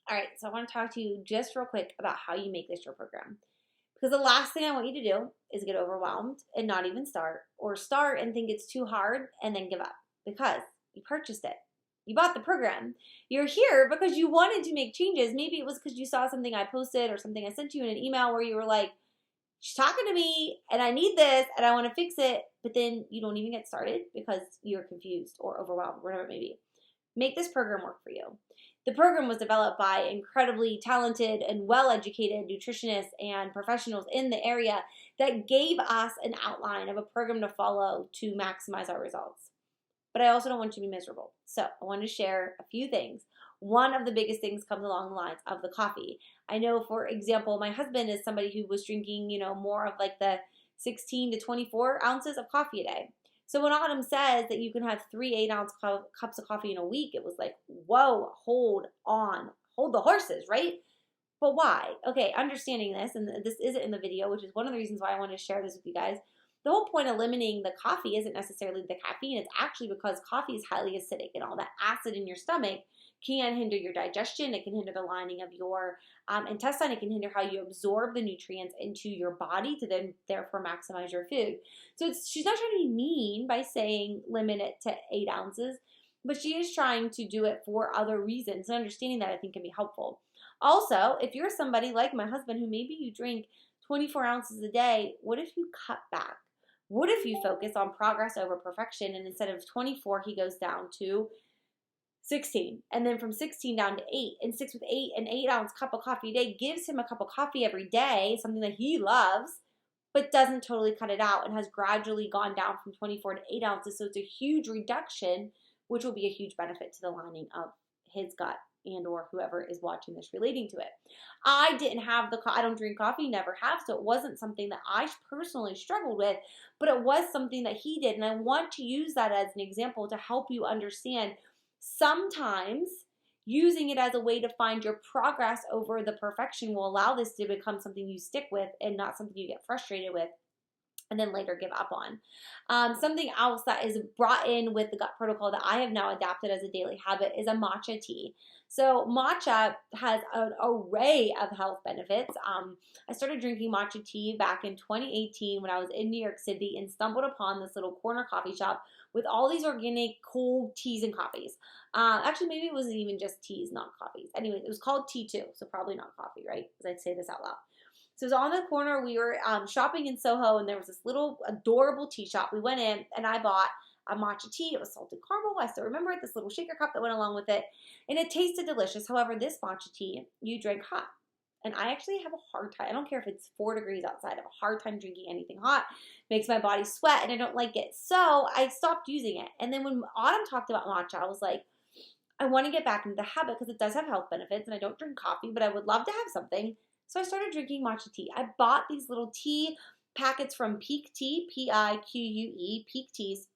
All right, so I want to talk to you just real quick about how you make this your program. Because the last thing I want you to do is get overwhelmed and not even start, or start and think it's too hard and then give up because you purchased it. You bought the program. You're here because you wanted to make changes. Maybe it was because you saw something I posted or something I sent you in an email where you were like, she's talking to me and I need this and I want to fix it. But then you don't even get started because you're confused or overwhelmed, whatever it may be. Make this program work for you. The program was developed by incredibly talented and well-educated nutritionists and professionals in the area that gave us an outline of a program to follow to maximize our results. But I also don't want you to be miserable. So I want to share a few things. One of the biggest things comes along the lines of the coffee. I know, for example, my husband is somebody who was drinking, more of like the 16 to 24 ounces of coffee a day. So when Autumn says that you can have 3 8-ounce cups of coffee in a week, it was like, whoa, hold on, hold the horses, right? But why? Okay, understanding this, and this isn't in the video, which is one of the reasons why I want to share this with you guys. The whole point of limiting the coffee isn't necessarily the caffeine. It's actually because coffee is highly acidic, and all that acid in your stomach can hinder your digestion. It can hinder the lining of your intestine. It can hinder how you absorb the nutrients into your body to then therefore maximize your food. So she's not trying to be mean by saying limit it to 8 ounces, but she is trying to do it for other reasons. And understanding that, I think, can be helpful. Also, if you're somebody like my husband who maybe you drink 24 ounces a day, what if you cut back? What if you focus on progress over perfection, and instead of 24, he goes down to 16, and then from 16 down to 8, and 6 with 8, an 8-ounce cup of coffee a day gives him a cup of coffee every day, something that he loves, but doesn't totally cut it out and has gradually gone down from 24 to 8 ounces. So it's a huge reduction, which will be a huge benefit to the lining of his gut and or whoever is watching this relating to it. I didn't have I don't drink coffee, never have, so it wasn't something that I personally struggled with, but it was something that he did, and I want to use that as an example to help you understand sometimes using it as a way to find your progress over the perfection will allow this to become something you stick with and not something you get frustrated with and then later give up on. Something else that is brought in with the gut protocol that I have now adapted as a daily habit is a matcha tea. So matcha has an array of health benefits. I started drinking matcha tea back in 2018 when I was in New York City and stumbled upon this little corner coffee shop with all these organic cold teas and coffees. Actually, maybe it wasn't even just teas, not coffees. Anyway, it was called tea too, so probably not coffee, right? Because I'd say this out loud. So it was on the corner. We were shopping in Soho, and there was this little adorable tea shop. We went in, and I bought a matcha tea. It was salted caramel. I still remember it. This little shaker cup that went along with it, and it tasted delicious. However, this matcha tea, you drink hot. And I actually have a hard time. I don't care if it's 4 degrees outside. I have a hard time drinking anything hot. Makes my body sweat, and I don't like it. So I stopped using it. And then when Autumn talked about matcha, I was like, I want to get back into the habit because it does have health benefits, and I don't drink coffee, but I would love to have something. So I started drinking matcha tea. I bought these little tea packets from Pique Tea, Pique, Pique Teas,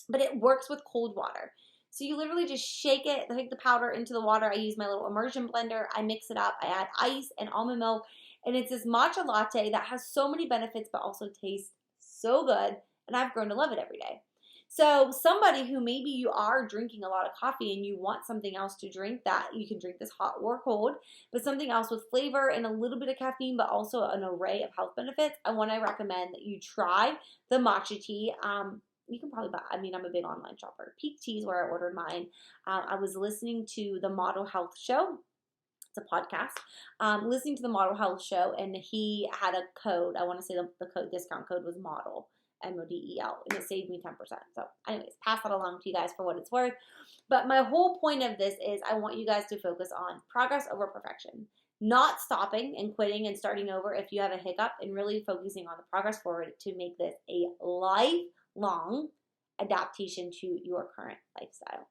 but it works with cold water. So you literally just shake it, take the powder into the water. I use my little immersion blender. I mix it up. I add ice and almond milk, and it's this matcha latte that has so many benefits but also tastes so good, and I've grown to love it every day. So somebody who maybe you are drinking a lot of coffee and you want something else to drink, that you can drink this hot or cold, but something else with flavor and a little bit of caffeine, but also an array of health benefits, I want to recommend that you try the matcha tea. You can probably buy, I'm a big online shopper. Pique Tea is where I ordered mine. I was listening to the Model Health Show. It's a podcast. Listening to the Model Health Show, and he had a code. I want to say the code discount code was MODEL. MODEL, and it saved me 10%. So anyways, pass that along to you guys for what it's worth. But my whole point of this is I want you guys to focus on progress over perfection, not stopping and quitting and starting over if you have a hiccup, and really focusing on the progress forward to make this a lifelong adaptation to your current lifestyle.